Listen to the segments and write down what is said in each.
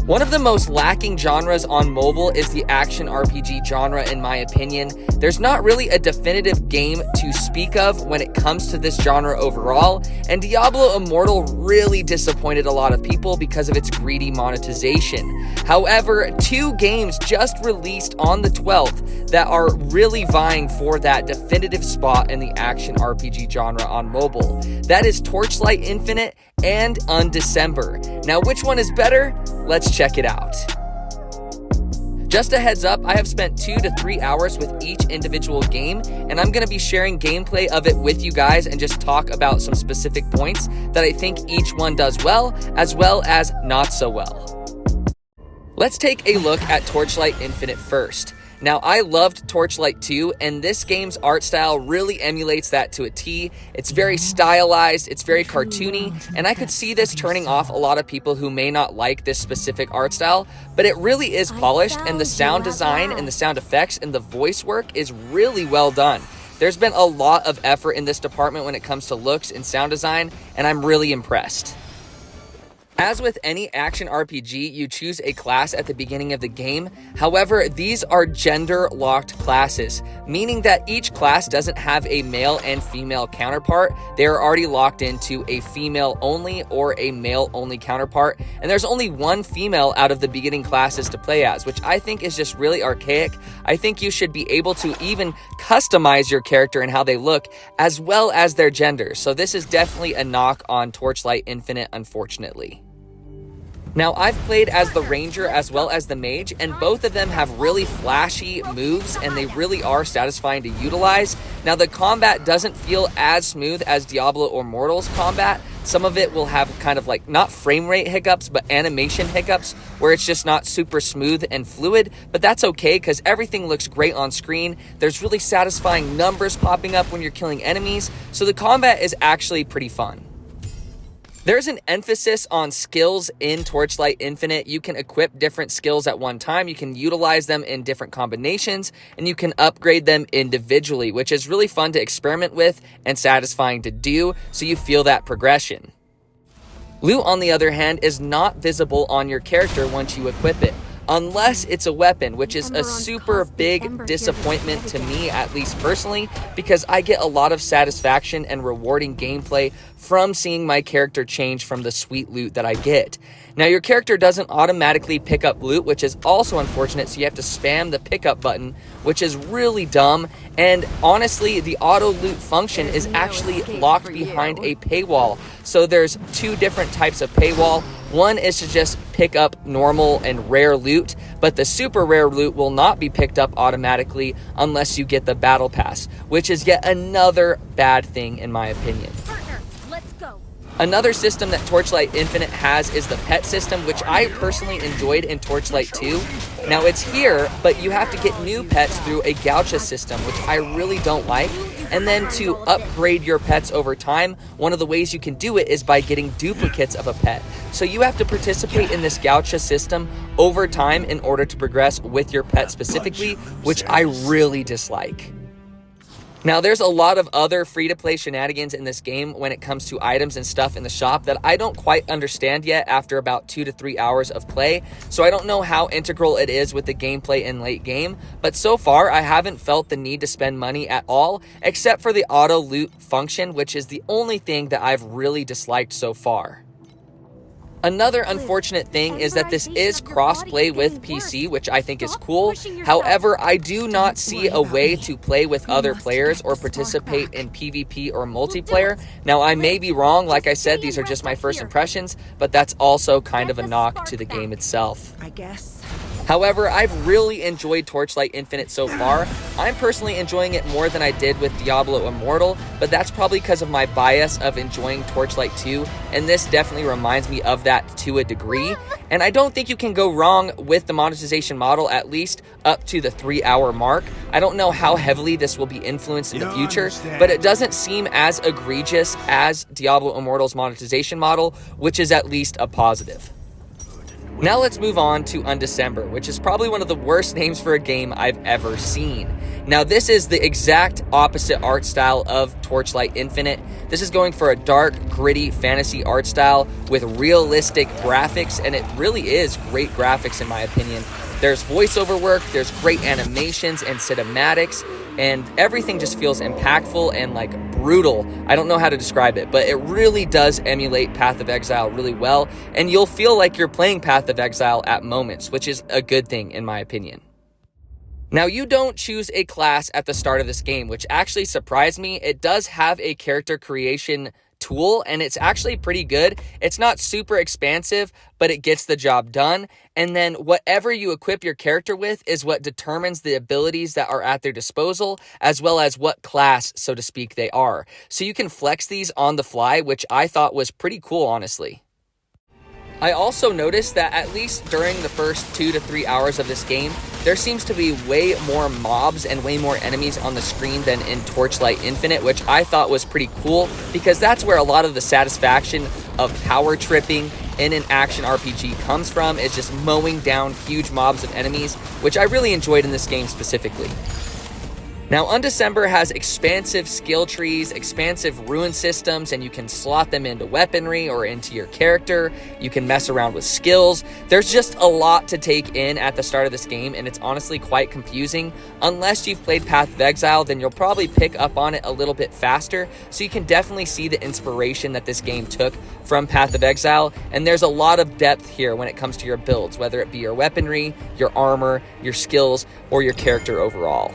One of the most lacking genres on mobile is the action RPG genre, in my opinion. There's not really a definitive game to speak of when it comes to this genre overall, and Diablo Immortal really disappointed a lot of people because of its greedy monetization. However, 2 games just released on the 12th that are really vying for that definitive spot in the action RPG genre on mobile. That is Torchlight Infinite and Undecember. Now, which one is better? Let's check it out. Just a heads up, I have spent 2 to 3 hours with each individual game, and I'm going to be sharing gameplay of it with you guys and just talk about some specific points that I think each one does well as not so well. Let's take a look at Torchlight Infinite first. Now, I loved Torchlight 2, and this game's art style really emulates that to a T. It's very stylized, it's very cartoony, and I could see this turning off a lot of people who may not like this specific art style, but it really is polished, and the sound design and the sound effects and the voice work is really well done. There's been a lot of effort in this department when it comes to looks and sound design, and I'm really impressed. As with any action RPG, you choose a class at the beginning of the game. However, these are gender-locked classes, meaning that each class doesn't have a male and female counterpart. They are already locked into a female-only or a male-only counterpart, and there's only one female out of the beginning classes to play as, which I think is just really archaic. I think you should be able to even customize your character and how they look, as well as their gender. So this is definitely a knock on Torchlight Infinite, unfortunately. Now, I've played as the Ranger as well as the Mage, and both of them have really flashy moves, and they really are satisfying to utilize. Now, the combat doesn't feel as smooth as Diablo Immortal's combat. Some of it will have kind of like, not frame rate hiccups, but animation hiccups, where it's just not super smooth and fluid, but that's okay because everything looks great on screen. There's really satisfying numbers popping up when you're killing enemies, so the combat is actually pretty fun. There's an emphasis on skills in Torchlight Infinite. You can equip different skills at one time, you can utilize them in different combinations, and you can upgrade them individually, which is really fun to experiment with and satisfying to do, so you feel that progression. Loot, on the other hand, is not visible on your character once you equip it, unless it's a weapon, which is a super big disappointment to me, at least personally, because I get a lot of satisfaction and rewarding gameplay from seeing my character change from the sweet loot that I get. Now, your character doesn't automatically pick up loot, which is also unfortunate, so you have to spam the pickup button, which is really dumb, and honestly, the auto loot function is actually locked behind a paywall. So there's 2 different types of paywall. One is to just pick up normal and rare loot, but the super rare loot will not be picked up automatically unless you get the battle pass, which is yet another bad thing in my opinion. Another system that Torchlight Infinite has is the pet system, which I personally enjoyed in Torchlight 2. Now, it's here, but you have to get new pets through a GACHA system, which I really don't like. And then to upgrade your pets over time, one of the ways you can do it is by getting duplicates of a pet. So you have to participate in this GACHA system over time in order to progress with your pet specifically, which I really dislike. Now, there's a lot of other free-to-play shenanigans in this game when it comes to items and stuff in the shop that I don't quite understand yet after about 2 to 3 hours of play, so I don't know how integral it is with the gameplay in late game, but so far I haven't felt the need to spend money at all, except for the auto loot function, which is the only thing that I've really disliked so far. Another unfortunate thing is that this is cross-play with PC, which I think is cool. However, I do not see a way to play with other players or participate in PvP or multiplayer. Now, I may be wrong. Like I said, these are just my first impressions, but that's also kind of a knock to the game itself, I guess. However, I've really enjoyed Torchlight Infinite so far. I'm personally enjoying it more than I did with Diablo Immortal, but that's probably because of my bias of enjoying Torchlight 2, and this definitely reminds me of that to a degree. And I don't think you can go wrong with the monetization model, at least up to the 3-hour mark. I don't know how heavily this will be influenced in the future, but it doesn't seem as egregious as Diablo Immortal's monetization model, which is at least a positive. Now let's move on to Undecember, which is probably one of the worst names for a game I've ever seen. Now this is the exact opposite art style of Torchlight Infinite. This is going for a dark, gritty fantasy art style with realistic graphics, and it really is great graphics in my opinion. There's voiceover work, there's great animations and cinematics, and everything just feels impactful and like brutal. I don't know how to describe it, but it really does emulate Path of Exile really well, and you'll feel like you're playing Path of Exile at moments, which is a good thing in my opinion. Now, you don't choose a class at the start of this game, which actually surprised me. It does have a character creation tool, and it's actually pretty good. It's not super expansive, but it gets the job done. And then whatever you equip your character with is what determines the abilities that are at their disposal, as well as what class, so to speak, they are. So you can flex these on the fly, which I thought was pretty cool, honestly. I also noticed that at least during the first 2 to 3 hours of this game, there seems to be way more mobs and way more enemies on the screen than in Torchlight Infinite, which I thought was pretty cool because that's where a lot of the satisfaction of power tripping in an action RPG comes from, is just mowing down huge mobs of enemies, which I really enjoyed in this game specifically. Now, Undecember has expansive skill trees, expansive rune systems, and you can slot them into weaponry or into your character. You can mess around with skills. There's just a lot to take in at the start of this game, and it's honestly quite confusing. Unless you've played Path of Exile, then you'll probably pick up on it a little bit faster, so you can definitely see the inspiration that this game took from Path of Exile, and there's a lot of depth here when it comes to your builds, whether it be your weaponry, your armor, your skills, or your character overall.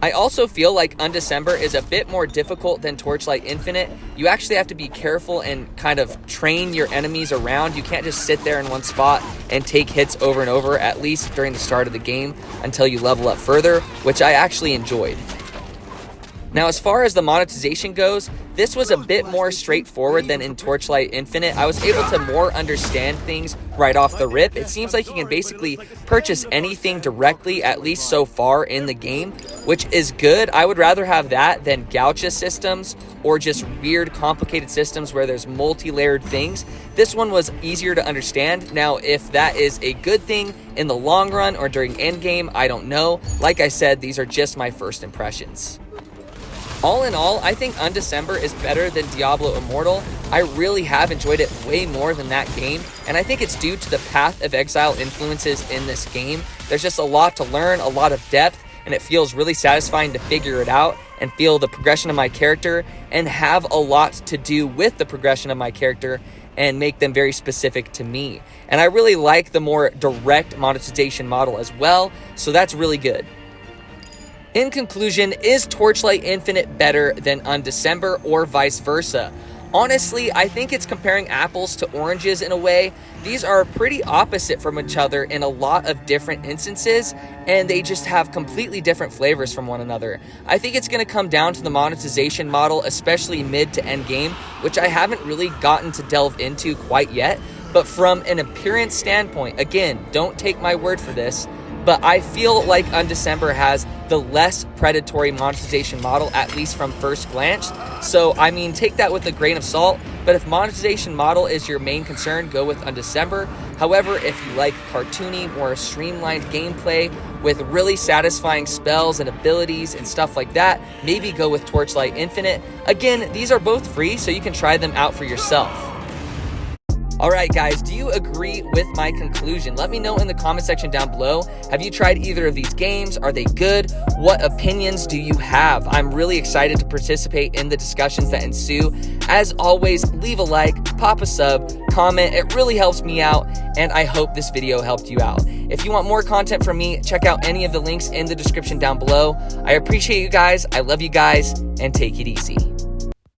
I also feel like Undecember is a bit more difficult than Torchlight Infinite. You actually have to be careful and kind of train your enemies around. You can't just sit there in one spot and take hits over and over, at least during the start of the game, until you level up further, which I actually enjoyed. Now, as far as the monetization goes, this was a bit more straightforward than in Torchlight Infinite. I was able to more understand things right off the rip. It seems like you can basically purchase anything directly, at least so far in the game, which is good. I would rather have that than gacha systems or just weird, complicated systems where there's multi-layered things. This one was easier to understand. Now, if that is a good thing in the long run or during endgame, I don't know. Like I said, these are just my first impressions. All in all, I think Undecember is better than Diablo Immortal. I really have enjoyed it way more than that game, and I think it's due to the Path of Exile influences in this game. There's just a lot to learn, a lot of depth, and it feels really satisfying to figure it out and feel the progression of my character and have a lot to do with the progression of my character and make them very specific to me. And I really like the more direct monetization model as well, so that's really good. In conclusion, is Torchlight Infinite better than Undecember or vice versa? Honestly, I think it's comparing apples to oranges in a way. These are pretty opposite from each other in a lot of different instances, and they just have completely different flavors from one another. I think it's going to come down to the monetization model, especially mid to end game, which I haven't really gotten to delve into quite yet. But from an appearance standpoint, again, don't take my word for this, but I feel like Undecember has the less predatory monetization model, at least from first glance. So, I mean, take that with a grain of salt, but if monetization model is your main concern, go with Undecember. However, if you like cartoony, more streamlined gameplay with really satisfying spells and abilities and stuff like that, maybe go with Torchlight Infinite. Again, these are both free, so you can try them out for yourself. Alright guys, do you agree with my conclusion? Let me know in the comment section down below. Have you tried either of these games? Are they good? What opinions do you have? I'm really excited to participate in the discussions that ensue. As always, leave a like, pop a sub, comment. It really helps me out, and I hope this video helped you out. If you want more content from me, check out any of the links in the description down below. I appreciate you guys, I love you guys, and take it easy.